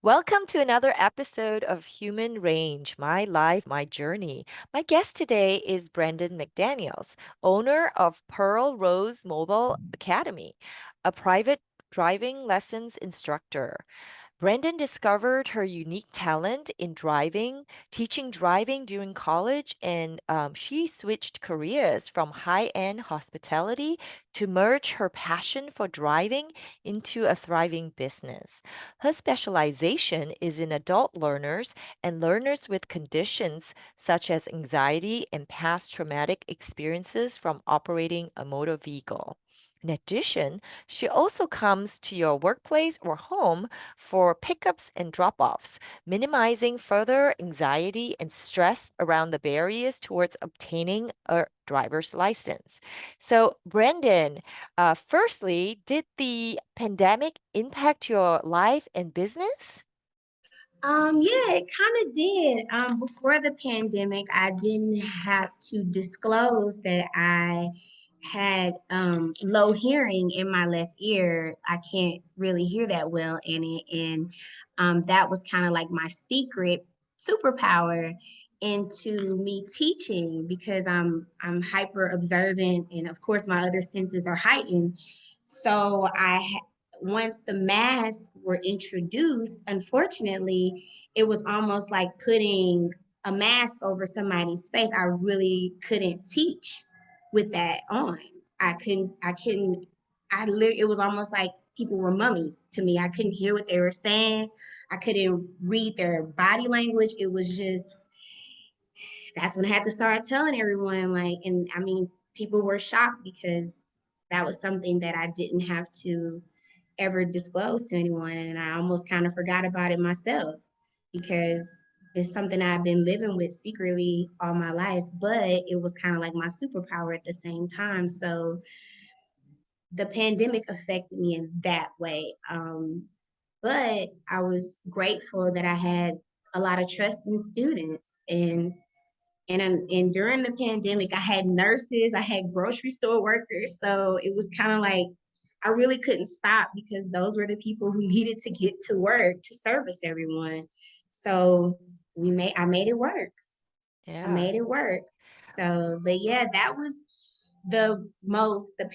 Welcome to another episode of Human Range, My Life, My Journey. My guest today is Brendan McDaniels, owner of Pearl Rose Mobile Academy, a private driving lessons instructor. Brendan discovered her unique talent in driving, teaching driving during college, and she switched careers from high-end hospitality to merge her passion for driving into a thriving business. Her specialization is in adult learners and learners with conditions such as anxiety and past traumatic experiences from operating a motor vehicle. In addition, she also comes to your workplace or home for pickups and drop offs, minimizing further anxiety and stress around the barriers towards obtaining a driver's license. So, Brendan, firstly, did the pandemic impact your life and business? Yeah, it kind of did. Before the pandemic, I didn't have to disclose that I had low hearing in my left ear. I can't really hear that well in it, and that was kind of like my secret superpower into me teaching because I'm hyper observant, and of course my other senses are heightened. So once the masks were introduced, unfortunately, it was almost like putting a mask over somebody's face. I really couldn't teach with that on. It was almost like people were mummies to me. I couldn't hear what they were saying. I couldn't read their body language. It was just, that's when I had to start telling everyone, like, and I mean, people were shocked because that was something that I didn't have to ever disclose to anyone. And I almost kind of forgot about it myself because it's something I've been living with secretly all my life, but it was kind of like my superpower at the same time. So the pandemic affected me in that way. But I was grateful that I had a lot of trust in students and during the pandemic, I had nurses, I had grocery store workers. So it was kind of like I really couldn't stop because those were the people who needed to get to work to service everyone. So I made it work. I Yeah. made it work. So, but yeah, that was the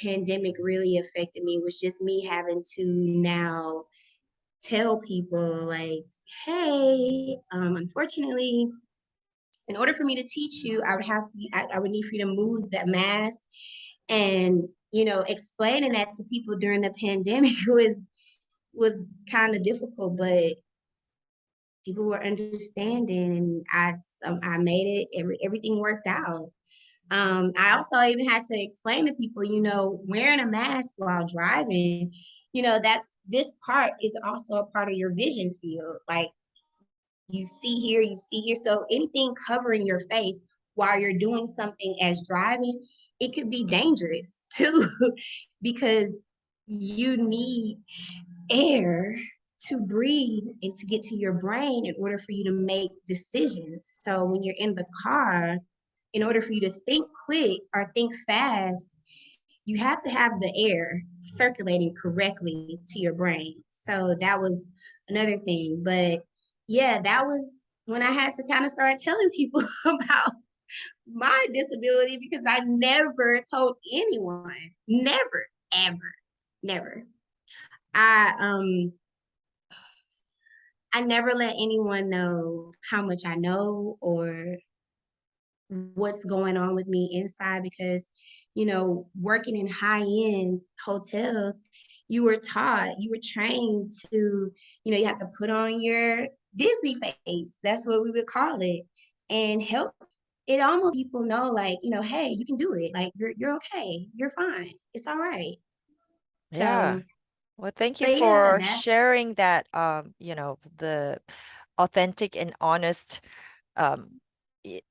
pandemic really affected me was just me having to now tell people like, hey, unfortunately, in order for me to teach you, I would need for you to move that mask. And, explaining that to people during the pandemic was kind of difficult, but people were understanding and I made it, everything worked out. I also even had to explain to people, wearing a mask while driving, this part is also a part of your vision field. Like you see here. So anything covering your face while you're doing something as driving, it could be dangerous too, because you need air to breathe and to get to your brain in order for you to make decisions. So when you're in the car, in order for you to think quick or think fast, you have to have the air circulating correctly to your brain. So that was another thing. But yeah, that was when I had to kind of start telling people about my disability because I never told anyone. Never, ever, never. I I never let anyone know how much I know or what's going on with me inside because working in high end hotels, you were trained to, you have to put on your Disney face, that's what we would call it, and help it almost people know, like, hey, you can do it, like you're okay, you're fine, it's all right. Yeah. So Well, thank you but yeah, for that sharing that, the authentic and honest, um, i-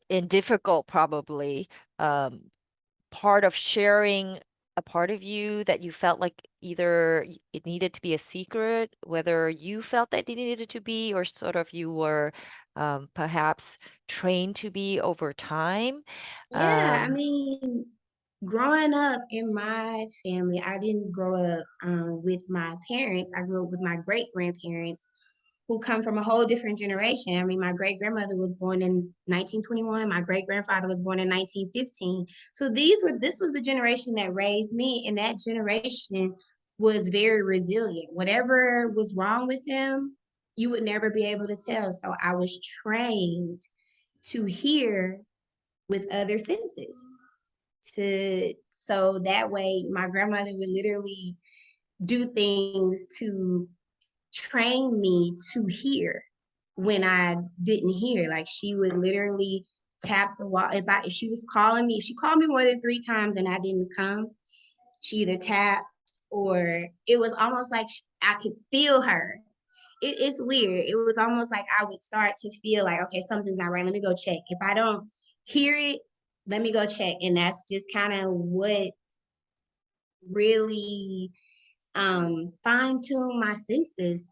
and difficult probably, part of sharing a part of you that you felt like either it needed to be a secret, whether you felt that it needed to be, or sort of you were perhaps trained to be over time. yeah, I Um, mean, growing up in my family, I didn't grow up with my parents. I grew up with my great grandparents who come from a whole different generation. I mean, my great grandmother was born in 1921. My great grandfather was born in 1915. So this was the generation that raised me, and that generation was very resilient. Whatever was wrong with them, you would never be able to tell. So I was trained to hear with other senses. To so that way my grandmother would literally do things to train me to hear when I didn't hear. Like she would literally tap the wall. If she was calling me, if she called me more than 3 times and I didn't come, she either tapped or it was almost like I could feel her. It's weird. It was almost like I would start to feel like, okay, something's not right. Let me go check. If I don't hear it, let me go check. And that's just kind of what really fine tune my senses.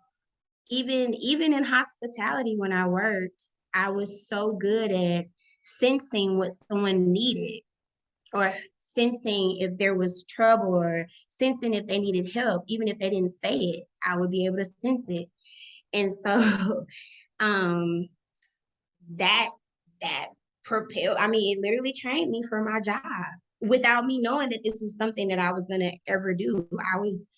Even in hospitality when I worked, I was so good at sensing what someone needed or sensing if there was trouble or sensing if they needed help, even if they didn't say it, I would be able to sense it. And so um that that propelled, I mean, it literally trained me for my job without me knowing that this was something that I was gonna ever do. I was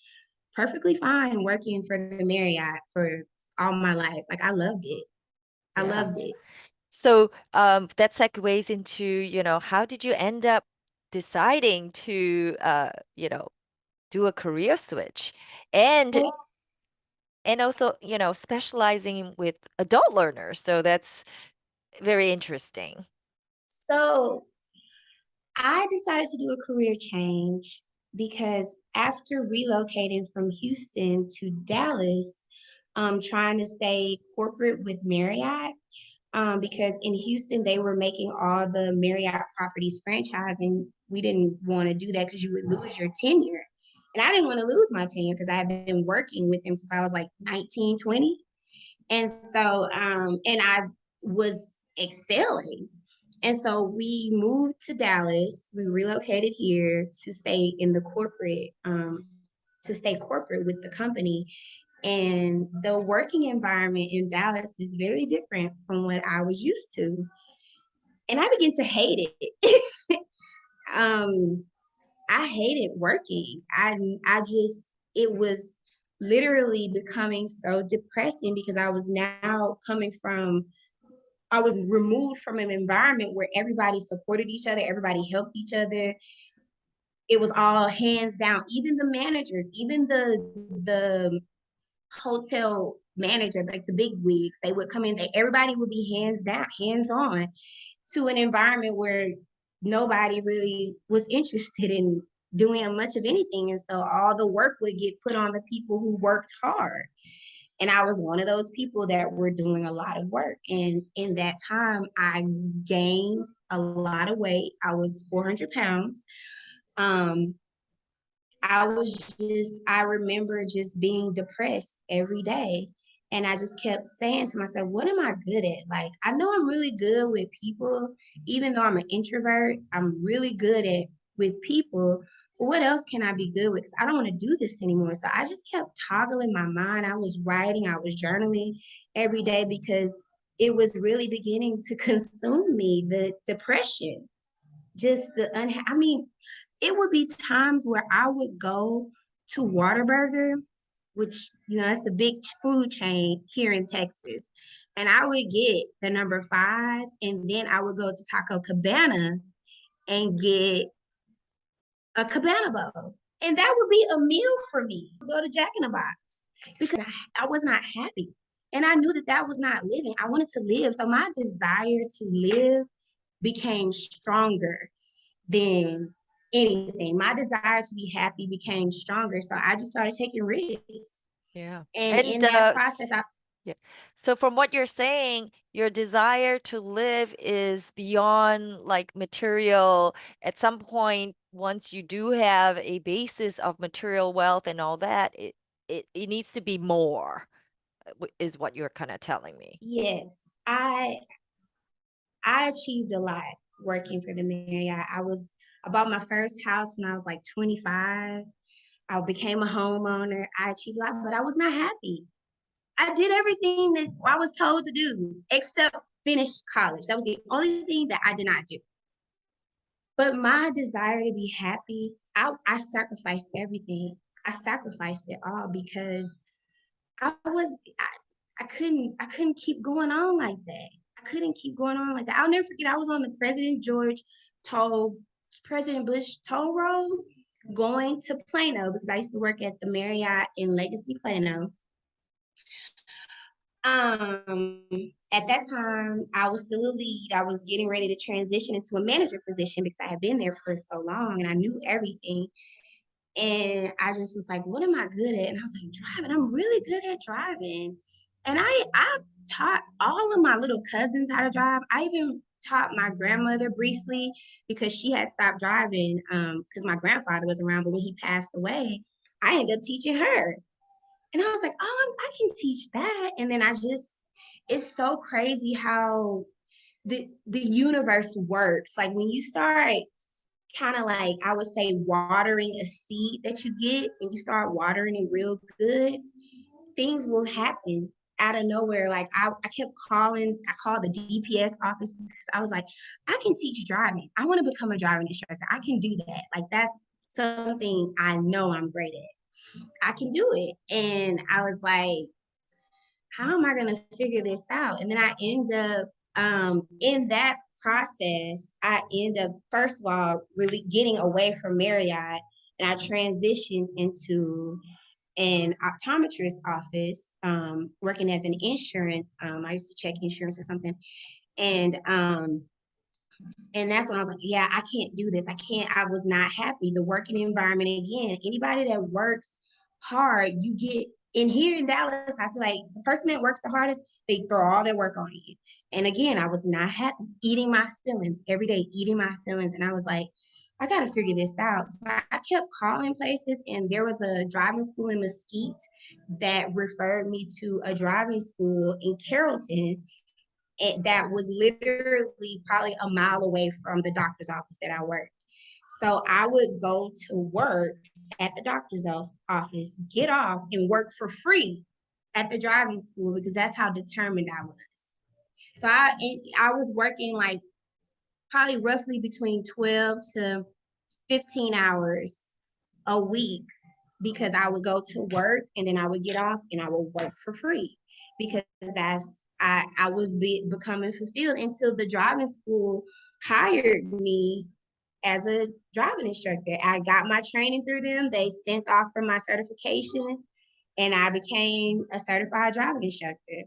perfectly fine working for the Marriott for all my life. Like I loved it. I Yeah. loved it. So, that segues into, how did you end up deciding to, do a career switch? And Well, and also, specializing with adult learners. So that's very interesting. so I decided to do a career change because after relocating from Houston to Dallas, trying to stay corporate with Marriott, because in Houston they were making all the Marriott properties franchise, and we didn't want to do that because you would lose your tenure. And I didn't want to lose my tenure because I had been working with them since I was like 19, 20. And so, and I was excelling. And so we moved to Dallas. We relocated here to stay in the corporate, to stay corporate with the company. And the working environment in Dallas is very different from what I was used to. And I began to hate it. um, I hated working. I just it was literally becoming so depressing because I was now coming from I was removed from an environment where everybody supported each other, everybody helped each other. It was all hands down. Even the managers, even the hotel manager, like the big wigs, they would come in. Everybody would be hands down, hands on, to an environment where nobody really was interested in doing much of anything. And so all the work would get put on the people who worked hard. And I was one of those people that were doing a lot of work. And in that time, I gained a lot of weight. I was 400 pounds. Um, I remember just being depressed every day. And I just kept saying to myself, what am I good at? Like, I know I'm really good with people, even though I'm an introvert, I'm really good at with people. But what else can I be good with? 'Cause I don't want to do this anymore. So I just kept toggling my mind. I was writing, I was journaling every day because it was really beginning to consume me, the depression, just I mean, it would be times where I would go to Whataburger, which, that's the big food chain here in Texas. And I would get the number 5, and then I would go to Taco Cabana and get a Cabana bowl. And that would be a meal for me. Go to Jack in the Box because I was not happy. And I knew that that was not living. I wanted to live. So my desire to live became stronger than anything. My desire to be happy became stronger. So I just started taking risks. Yeah. And And in that process, yeah. So from what you're saying, your desire to live is beyond like material. At some point, once you do have a basis of material wealth and all that, it needs to be more, is what you're kind of telling me. yes, I achieved a lot working for the Marriott. I bought my first house when I was like 25. I became a homeowner. I achieved a lot, but I was not happy. I did everything that I was told to do except finish college. That was the only thing that I did not do. But my desire to be happy, I sacrificed everything. I sacrificed it all because I couldn't keep going on like that. I couldn't keep going on like that. I'll never forget I was on the toll President Bush toll road going to Plano because I used to work at the Marriott in Legacy Plano. At that time, I was still a lead. I was getting ready to transition into a manager position because I had been there for so long and I knew everything. And I just was like, what am I good at? And I was like, driving. I'm really good at driving. And I've taught all of my little cousins how to drive. I even taught my grandmother briefly because she had stopped driving because my grandfather was around, but when he passed away, I ended up teaching her. And I was like, oh, I can teach that. And then it's so crazy how the universe works. Like when you start kind of like I would say watering a seed that you get and you start watering it real good, things will happen out of nowhere. Like I kept calling, I called the DPS office because I was like, I can teach driving. I want to become a driving instructor. I can do that. Like that's something I know I'm great at. I can do it. And I was like, how am I going to figure this out? And then I end up in that process, I end up, first of all, really getting away from Marriott and I transitioned into an optometrist office, working as an insurance. I used to check insurance or something. And and that's when I was like, yeah, I can't do this. I can't, I was not happy. The working environment, again, anybody that works hard, you get in here in Dallas, I feel like the person that works the hardest, they throw all their work on you. And again, I was not happy, eating my feelings every day, eating my feelings. And I was like, I got to figure this out. So I kept calling places, and there was a driving school in Mesquite that referred me to a driving school in Carrollton that was literally probably a mile away from the doctor's office that I worked. So I would go to work at the doctor's office, get off, and work for free at the driving school because that's how determined I was. So I was working like probably roughly between 12 to 15 hours a week because I would go to work and then I would get off and I would work for free because I was becoming fulfilled until the driving school hired me as a driving instructor. I got my training through them. They sent off for my certification and I became a certified driving instructor.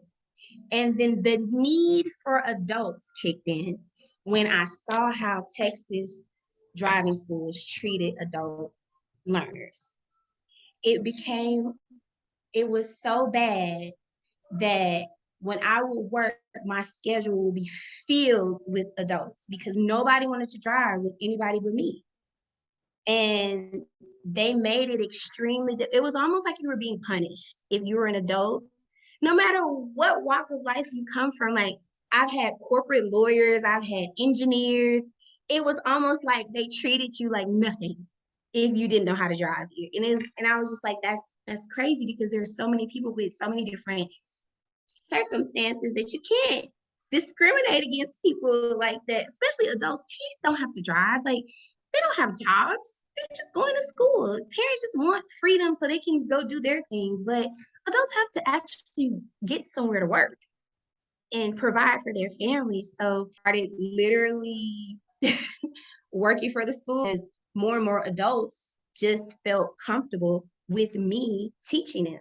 And then the need for adults kicked in when I saw how Texas driving schools treated adult learners. It became, it was so bad that when I would work, my schedule would be filled with adults because nobody wanted to drive with anybody but me. And they made it extremely, it was almost like you were being punished if you were an adult. No matter what walk of life you come from, like I've had corporate lawyers, I've had engineers. It was almost like they treated you like nothing if you didn't know how to drive here. And I was just like, that's crazy because there's so many people with so many different circumstances that you can't discriminate against people like that, especially adults. Kids don't have to drive. Like they don't have jobs. They're just going to school. Parents just want freedom so they can go do their thing. But adults have to actually get somewhere to work and provide for their families. So I started literally working for the school as more and more adults just felt comfortable with me teaching them.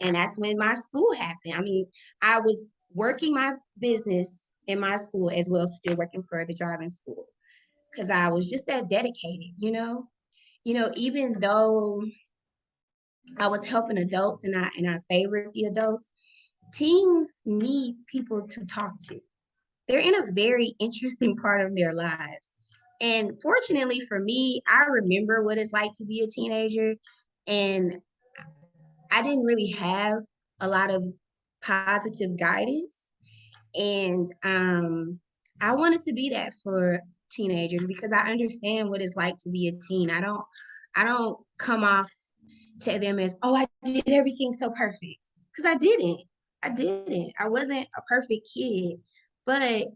And that's when my school happened. I mean, I was working my business in my school as well, still working for the driving school because I was just that dedicated, you know? You know, even though I was helping adults and I favored the adults, teens need people to talk to. They're in a very interesting part of their lives. And fortunately for me, I remember what it's like to be a teenager. And I didn't really have a lot of positive guidance. And I wanted to be that for teenagers because I understand what it's like to be a teen. I don't come off to them as, oh, I did everything so perfect. Because I didn't. I didn't. I wasn't a perfect kid, but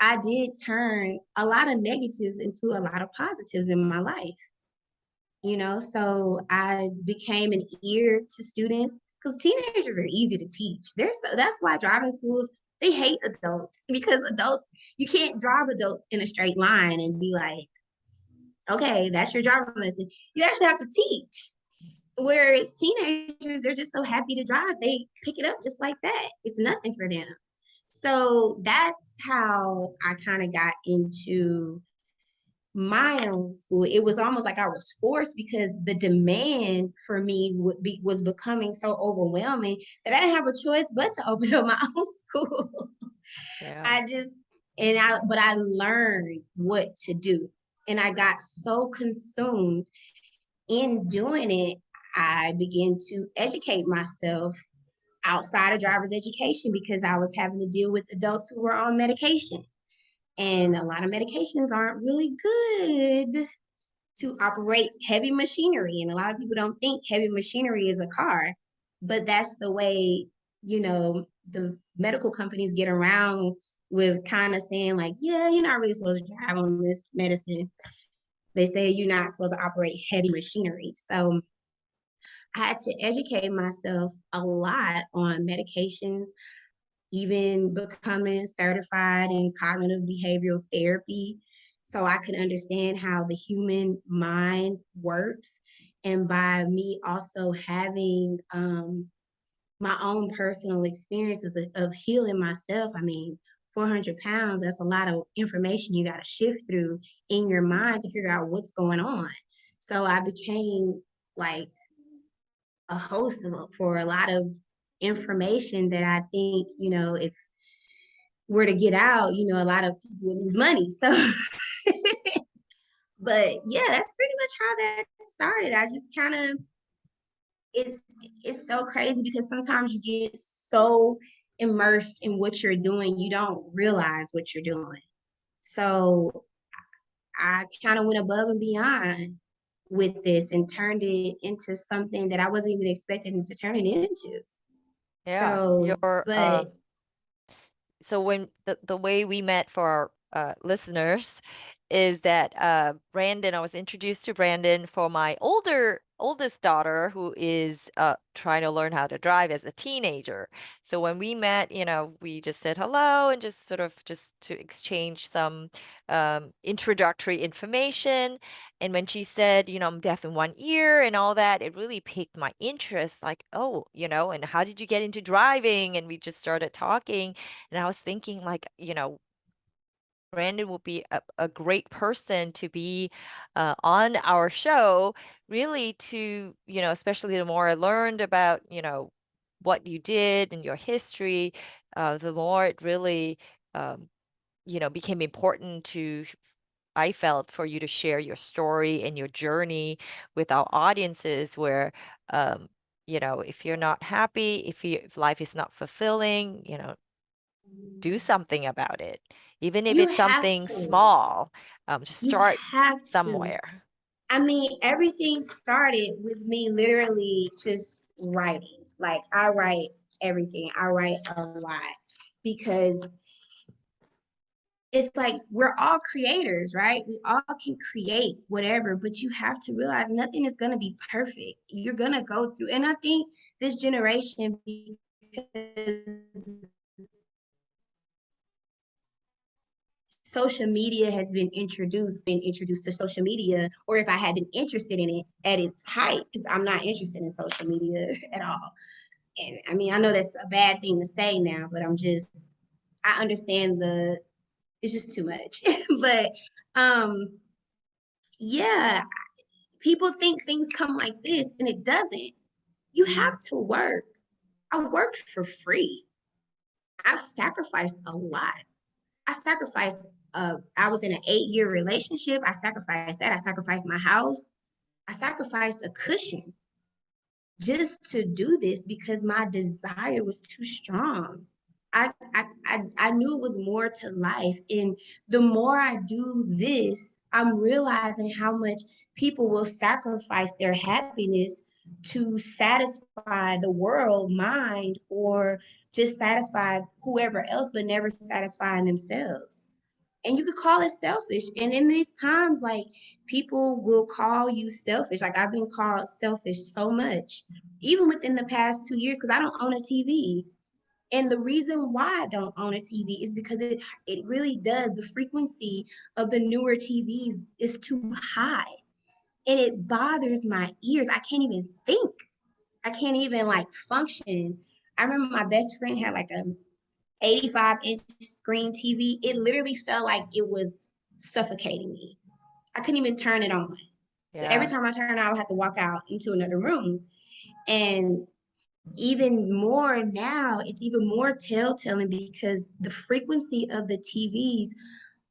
I did turn a lot of negatives into a lot of positives in my life. So I became an ear to students because teenagers are easy to teach. That's why driving schools they hate adults because adults you can't drive adults in a straight line and be like, okay, that's your driving lesson. You actually have to teach. Whereas teenagers, they're just so happy to drive, they pick it up just like that. It's nothing for them. So that's how I kind of got into my own school. It was almost like I was forced because the demand for me was becoming so overwhelming that I didn't have a choice but to open up my own school. Yeah. I just but I learned what to do, and I got so consumed in doing it. I began to educate myself outside of driver's education because I was having to deal with adults who were on medication. And a lot of medications aren't really good to operate heavy machinery. And a lot of people don't think heavy machinery is a car, but that's the way, the medical companies get around with kind of saying, like, yeah, you're not really supposed to drive on this medicine. They say you're not supposed to operate heavy machinery. So I had to educate myself a lot on medications, even becoming certified in cognitive behavioral therapy so I could understand how the human mind works. And by me also having my own personal experience of healing myself, I mean, 400 pounds, that's a lot of information you got to shift through in your mind to figure out what's going on. So I became like a host for a lot of information that I think, if were to get out, a lot of people would lose money. So, but yeah, that's pretty much how that started. I just kind of, it's, it's so crazy because sometimes you get so immersed in what you're doing, you don't realize what you're doing. So I kind of went above and beyond with this and turned it into something that I wasn't even expecting to turn it into. Yeah. So, but So when the way we met for our listeners is that Brandon, I was introduced to Brandon for my oldest daughter who is trying to learn how to drive as a teenager. So when we met, we just said hello and just sort of just to exchange some introductory information. And when she said, I'm deaf in one ear and all that, it really piqued my interest. Like, oh, and how did you get into driving? And we just started talking. And I was thinking, like, Brandon will be a great person to be on our show, really to, especially the more I learned about, what you did and your history, the more it really, um, became important I felt for you to share your story and your journey with our audiences where, um, if you're not happy, if life is not fulfilling, do something about it. Even if you it's have something to, small, just you start have to. somewhere. I mean, everything started with me literally just writing. Like I write everything. I write a lot because it's like we're all creators, right? We all can create whatever, but you have to realize nothing is going to be perfect. You're going to go through, and I think this generation, because social media has been introduced to social media, or if I had been interested in it at its height, because I'm not interested in social media at all. And I mean, I know that's a bad thing to say now, but I understand it's just too much. But um, yeah, people think things come like this, and it doesn't. You have to work. I worked for free. I've sacrificed a lot. I sacrificed I was in an 8-year relationship. I sacrificed that. I sacrificed my house. I sacrificed a cushion just to do this because my desire was too strong. I knew it was more to life. And the more I do this, I'm realizing how much people will sacrifice their happiness to satisfy the world mind or just satisfy whoever else, but never satisfying themselves. And you could call it selfish. And in these times, like people will call you selfish. Like I've been called selfish so much, even within the past 2 years, because I don't own a TV. And the reason why I don't own a TV is because it really does. The frequency of the newer TVs is too high, and it bothers my ears. I can't even think. I can't even like function. I remember my best friend had like a 85-inch screen TV. It literally felt like it was suffocating me. I couldn't even turn it on. Every Yeah. time I turned, I would have to walk out into another room. And even more now, it's even more telltale because the frequency of the TVs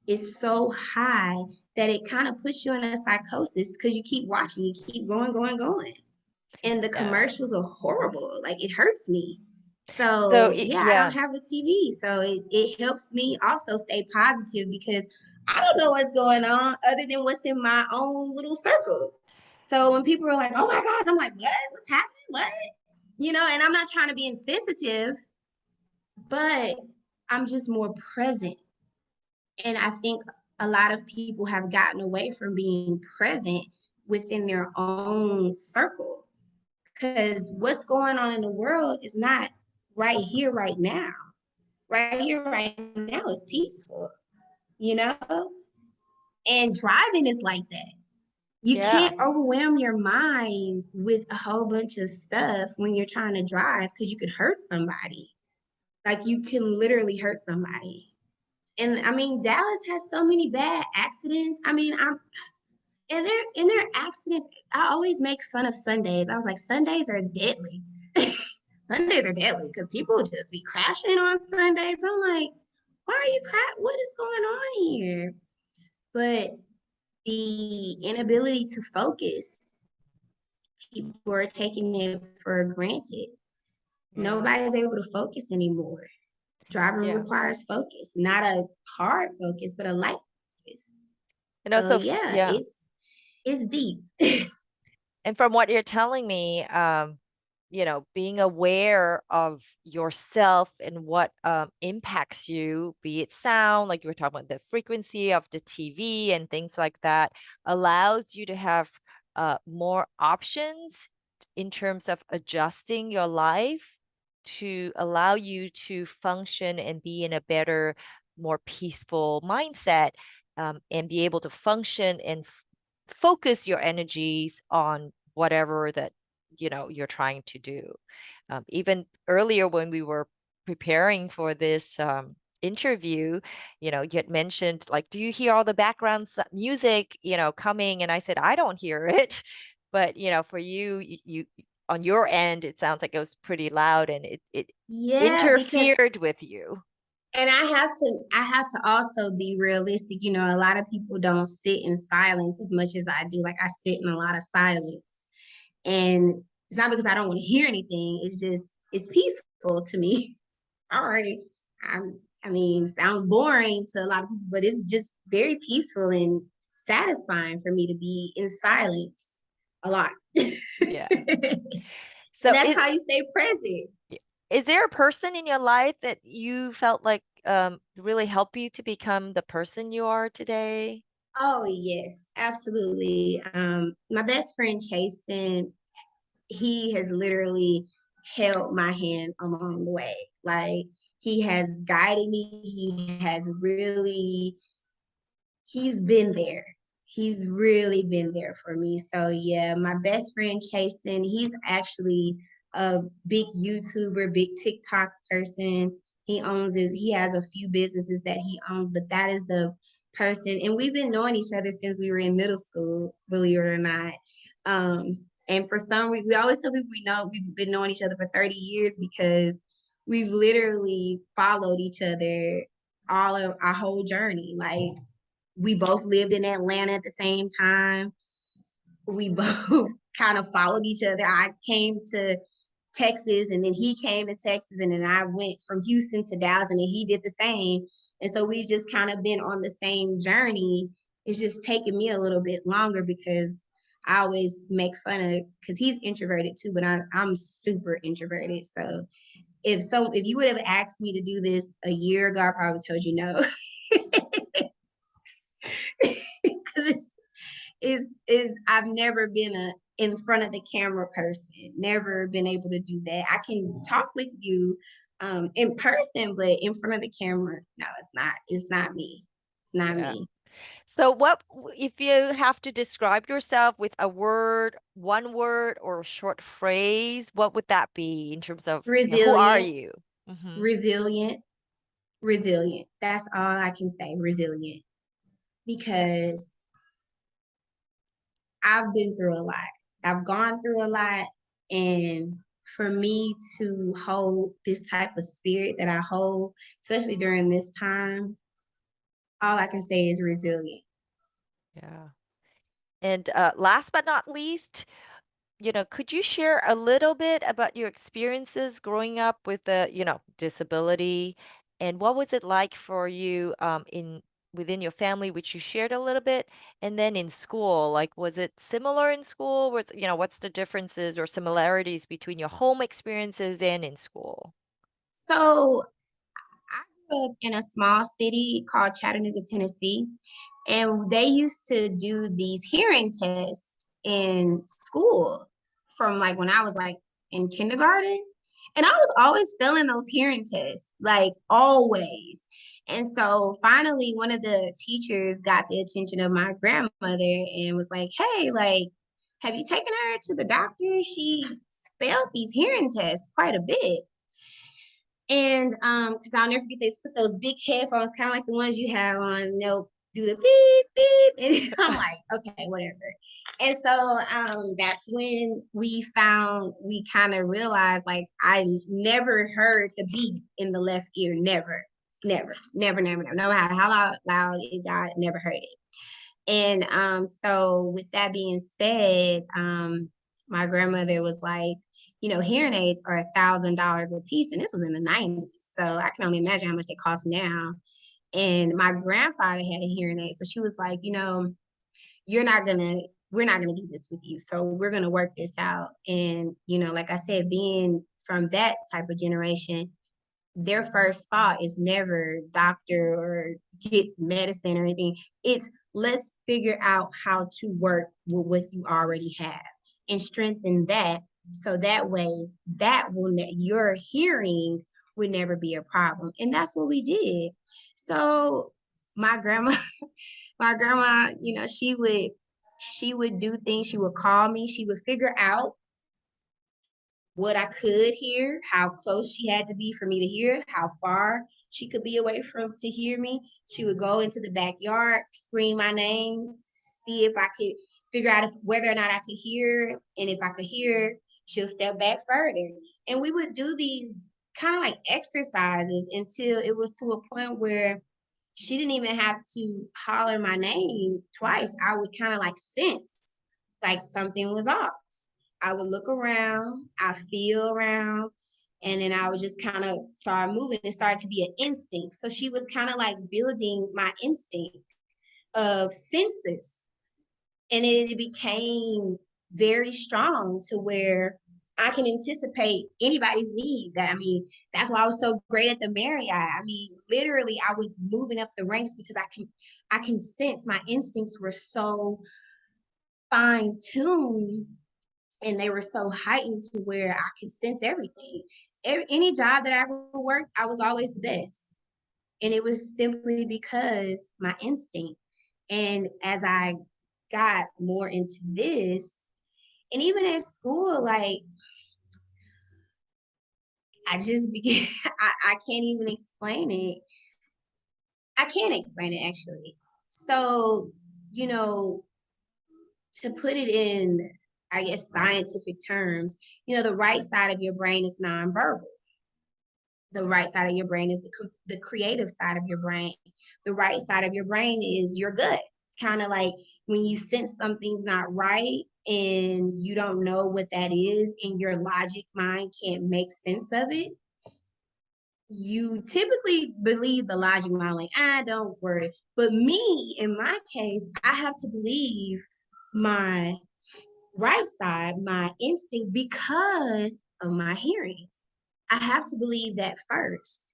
is so high that it kind of puts you in a psychosis because you keep watching, you keep going, going, going. And the Yeah. commercials are horrible. Like it hurts me. So, So yeah, I yeah. don't have a TV. So it helps me also stay positive because I don't know what's going on other than what's in my own little circle. So when people are like, oh my God, I'm like, what? What's happening? What? And I'm not trying to be insensitive, but I'm just more present. And I think a lot of people have gotten away from being present within their own circle because what's going on in the world is not right here, right now. Right here, right now is peaceful, you know? And driving is like that. You Yeah. can't overwhelm your mind with a whole bunch of stuff when you're trying to drive because you could hurt somebody. Like you can literally hurt somebody. And I mean, Dallas has so many bad accidents. I mean, I'm and they're in their accidents. I always make fun of Sundays. I was like, Sundays are deadly. Sundays are deadly because people just be crashing on Sundays. I'm like, why are you What is going on here? But the inability to focus, people are taking it for granted. Yeah. Nobody's able to focus anymore. Driving Yeah. requires focus, not a hard focus, but a light focus. So So, yeah, yeah. it's deep. And from what you're telling me, being aware of yourself and what impacts you, be it sound, like you were talking about the frequency of the TV and things like that, allows you to have more options in terms of adjusting your life to allow you to function and be in a better, more peaceful mindset, and be able to function and focus your energies on whatever that you're trying to do. Even earlier when we were preparing for this interview, you had mentioned, like, do you hear all the background music coming? And I said, I don't hear it. But for you, you on your end, it sounds like it was pretty loud and it Yeah, because interfered with you. and I have to also be realistic. A lot of people don't sit in silence as much as I do. Like I sit in a lot of silence. And it's not because I don't want to hear anything. It's just it's peaceful to me. All right. I mean, sounds boring to a lot of people, but it's just very peaceful and satisfying for me to be in silence a lot. Yeah. And So that's how you stay present. is there a person in your life that you felt like really helped you to become the person you are today? Oh yes, absolutely. My best friend Chasen, he has literally held my hand along the way. Like he has guided me. He has really he's been there. He's really been there for me. So yeah, my best friend Chasen, he's actually a big YouTuber, big TikTok person. He has a few businesses that he owns, but that is the person. And we've been knowing each other since we were in middle school, believe it or not. And for some reason, we always tell people we've been knowing each other for 30 years because we've literally followed each other all of our whole journey. Like we both lived in Atlanta at the same time. We both kind of followed each other. I came to Texas and then he came to Texas and then I went from Houston to Dallas and then he did the same. And so we just kind of been on the same journey. It's just taken me a little bit longer because I always make fun of because he's introverted too, but I'm super introverted. So if you would have asked me to do this a year ago, I probably told you no. Because is I've never been a in front of the camera person, never been able to do that. I can talk with you in person, but in front of the camera, no, it's not me. It's not Yeah. me. So if you have to describe yourself with a word, one word or a short phrase, what would that be in terms of, who are Resilient, you? Mhm. resilient, resilient. That's all I can say. Resilient. Yeah. Because I've been through a lot. I've gone through a lot. And for me to hold this type of spirit that I hold, especially during this time, all I can say is resilient. Yeah. And last but not least, could you share a little bit about your experiences growing up with the, disability, and what was it like for you in within your family, which you shared a little bit, and then in school, like was it similar in school? What's the differences or similarities between your home experiences and in school? So I grew up in a small city called Chattanooga, Tennessee, and they used to do these hearing tests in school from like when I was like in kindergarten. And I was always failing those hearing tests, like always. And so finally, one of the teachers got the attention of my grandmother and was like, hey, like, have you taken her to the doctor? She failed these hearing tests quite a bit. And because I'll never forget, they put those big headphones, kind of like the ones you have on. They'll do the beep beep, and I'm like, okay, whatever. And so that's when we kind of realized, like, I never heard the beep in the left ear, never, never, never, never, never. No matter how loud it got, never heard it. And so with that being said, my grandmother was like, hearing aids are $1,000 a piece, and this was in the 90s. So I can only imagine how much they cost now. And my grandfather had a hearing aid. So she was like, you're not gonna, we're not gonna do this with you. So we're gonna work this out. And, like I said, being from that type of generation, their first thought is never doctor or get medicine or anything. It's let's figure out how to work with what you already have and strengthen that so that way your hearing would never be a problem. And that's what we did. So my grandma, my grandma, she would do things. She would call me. She would figure out what I could hear, how close she had to be for me to hear, how far she could be away from to hear me. She would go into the backyard, scream my name, see if I could figure out whether or not I could hear. And if I could hear, she'll step back further. And we would do these kind of like exercises until it was to a point where she didn't even have to holler my name twice. I would kind of like sense like something was off. I would look around, I feel around, and then I would just kind of start moving. It started to be an instinct. So she was kind of like building my instinct of senses. And it became very strong to where I can anticipate anybody's need. That's why I was so great at the Marriott. Literally I was moving up the ranks because I can sense my instincts were so fine tuned and they were so heightened to where I could sense everything. Any job that I ever worked, I was always the best. And it was simply because my instinct. And as I got more into this, and even at school, like I just began, I can't even explain it. I can't explain it actually. So, you know, to put it in, I guess, scientific terms, the right side of your brain is nonverbal. The right side of your brain is the creative side of your brain. The right side of your brain is your gut. Kind of like when you sense something's not right and you don't know what that is, and your logic mind can't make sense of it, you typically believe the logic mind, like, don't worry. But me, in my case, I have to believe my right side, my instinct, because of my hearing. I have to believe that first.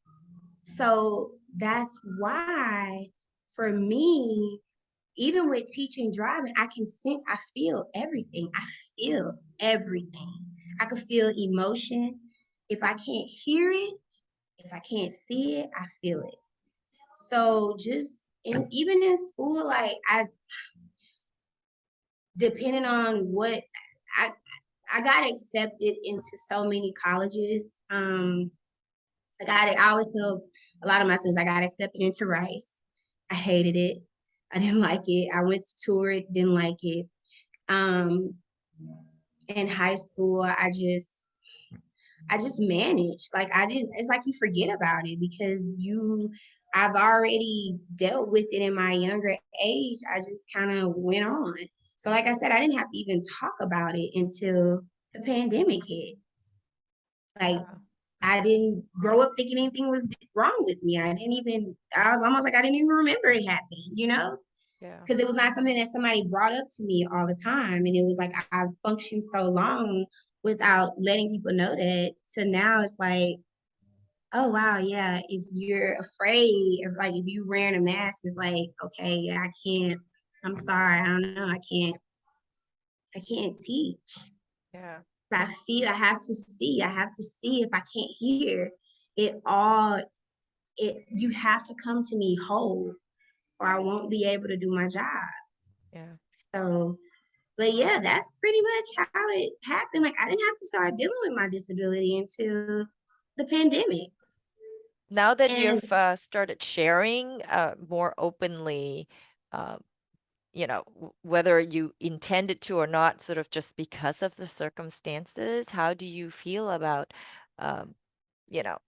So that's why for me, even with teaching driving, I can sense, I feel everything. I feel everything. I can feel emotion. If I can't hear it, if I can't see it, I feel it. So just even in school, like I depending on what I I got accepted into so many colleges. I always tell a lot of my students I got accepted into Rice. I hated it. I didn't like it. I went to tour it, didn't like it. Um, in high school, I just managed. Like I didn't, it's like you forget about it because I've already dealt with it in my younger age. I just kind of went on. So like I said, I didn't have to even talk about it until the pandemic hit. Like Yeah. I didn't grow up thinking anything was wrong with me. I was almost like I didn't even remember it happened, Yeah. because it was not something that somebody brought up to me all the time. And it was like I've functioned so long without letting people know that. To now it's like, oh wow, yeah, if you're afraid, if like if you wearing a mask, it's like, okay, yeah, I can't, I'm sorry, I don't know, I can't teach. Yeah. I have to see. If I can't hear it all, you have to come to me whole or I won't be able to do my job. Yeah. So, but yeah, that's pretty much how it happened. Like I didn't have to start dealing with my disability until the pandemic. Now that And you've started sharing more openly, uh, whether you intended to or not, sort of just because of the circumstances, how do you feel about, um,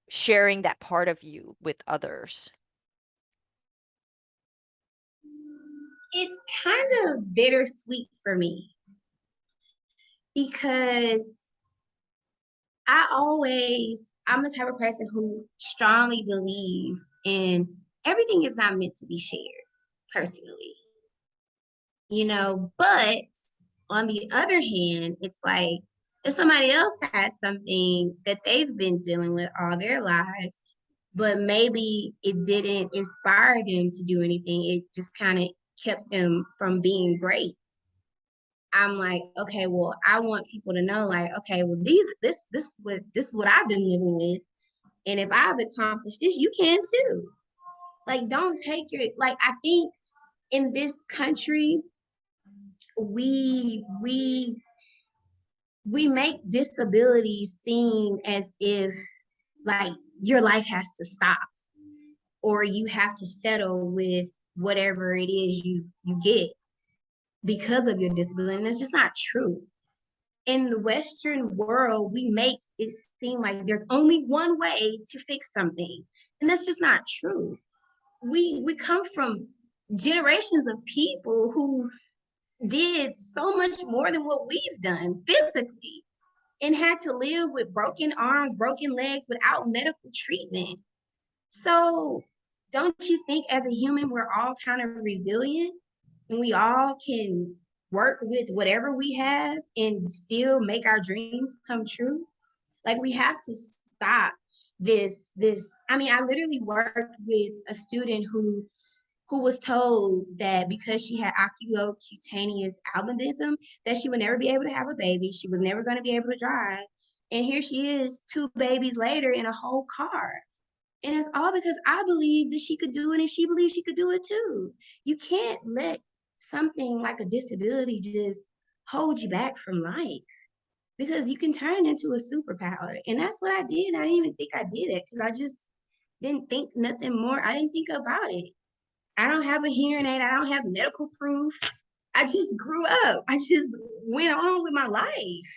sharing that part of you with others? it's kind of bittersweet for me because I'm the type of person who strongly believes in everything is not meant to be shared personally, but on the other hand, it's like if somebody else has something that they've been dealing with all their lives, but maybe it didn't inspire them to do anything, it just kind of kept them from being great. I'm like, okay, well, I want people to know, like, okay, well, this is what I've been living with, and if I've accomplished this, you can too. Like, don't take your like. I think in this country, we we make disability seem as if like your life has to stop or you have to settle with whatever it is you get because of your disability. And it's just not true. In the Western world, we make it seem like there's only one way to fix something. And that's just not true. We come from generations of people who did so much more than what we've done physically and had to live with broken arms, broken legs without medical treatment. So, don't you think as a human, we're all kind of resilient and we all can work with whatever we have and still make our dreams come true? Like, we have to stop I mean, I literally worked with a student who was told that because she had oculocutaneous albinism, that she would never be able to have a baby. She was never going to be able to drive. And here she is, two babies later in a whole car. And it's all because I believed that she could do it and she believed she could do it too. You can't let something like a disability just hold you back from life because you can turn it into a superpower. And that's what I did. I didn't even think I did it because I just didn't think nothing more. I didn't think about it. I don't have a hearing aid. I don't have medical proof. I just grew up. I just went on with my life.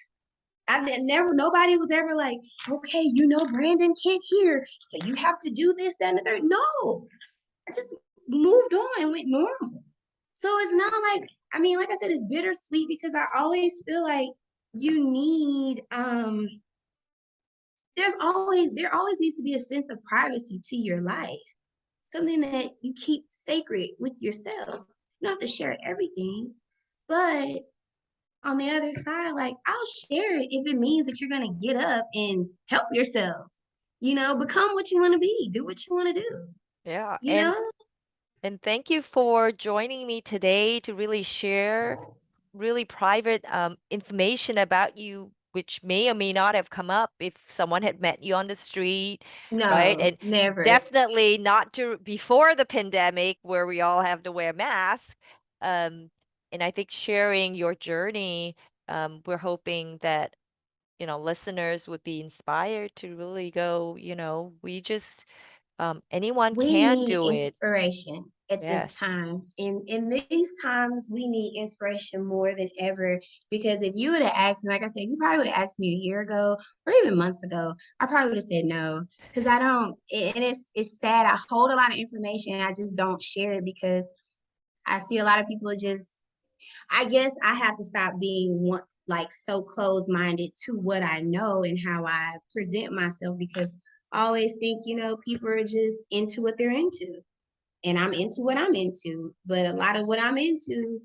Nobody was ever like, okay, Brandon can't hear. So you have to do this, that, and the third. No, I just moved on and went normal. So it's not like, I mean, like I said, it's bittersweet because I always feel like you need, there always needs to be a sense of privacy to your life, something that you keep sacred with yourself. You don't have to share everything, but on the other side, like I'll share it if it means that you're gonna get up and help yourself. become what you want to be, do what you want to do, Yeah. you know? And thank you for joining me today to really share really private information about you, which may or may not have come up if someone had met you on the street, right? No, And never. definitely not to before the pandemic where we all have to wear masks. Um, and I think sharing your journey, we're hoping that, listeners would be inspired to really go, we just, anyone We can need do it. inspiration at this Yes. time. In these times, we need inspiration more than ever. Because if you would have asked me, like I said, you probably would have asked me a year ago or even months ago, I probably would have said no. Because I don't, and it's sad. I hold a lot of information. I just don't share it because I see a lot of people just, I guess I have to stop being one like so closed-minded to what I know and how I present myself because I always think, people are just into what they're into. And I'm into what I'm into. But a lot of what I'm into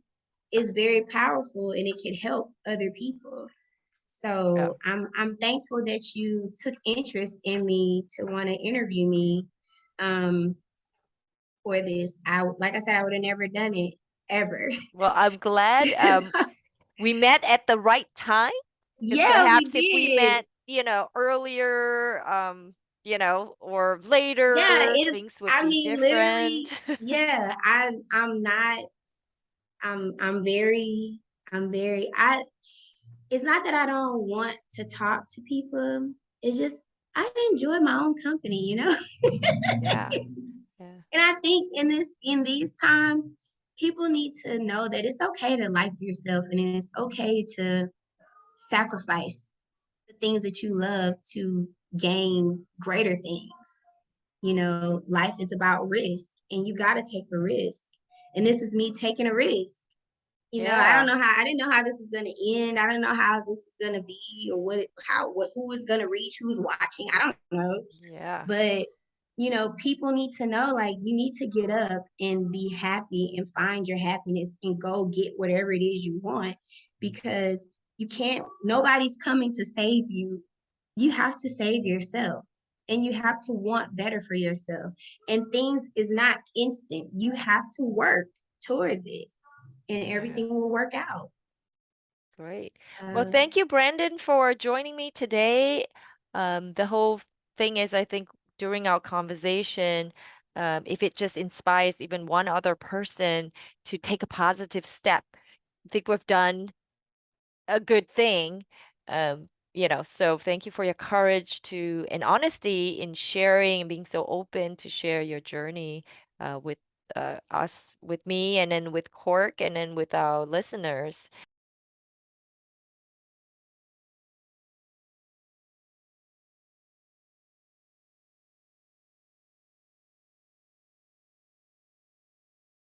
is very powerful and it can help other people. Yeah. So I'm thankful that you took interest in me to want to interview me um, for this. I like I said, I would have never done it ever. Well, I'm glad we met at the right time because Yeah, we perhaps if we did. met, earlier, or Yeah, later, it's things would I be mean different. literally, yeah, I'm not I'm very I it's not that I don't want to talk to people. It's just I enjoy my own company. Yeah. Yeah. And I think in these times, people need to know that it's okay to like yourself and it's okay to sacrifice the things that you love to gain greater things. Life is about risk and you got to take a risk. And this is me taking a risk. I don't Yeah. know how I didn't know how this is going to end. I don't know how this is going to be or who is going to reach, who's watching. I don't know. Yeah. But people need to know like you need to get up and be happy and find your happiness and go get whatever it is you want because you can't nobody's coming to save you. You have to save yourself and you have to want better for yourself. And things is not instant. You have to work towards it and Yeah. everything will work out. Great. Well, Uh, thank you, Brandon, for joining me today. The whole thing is, I think, during our conversation, if it just inspires even one other person to take a positive step, I think we've done a good thing. So thank you for your courage to and honesty in sharing and being so open to share your journey with us, with me, and then with Cork, and then with our listeners.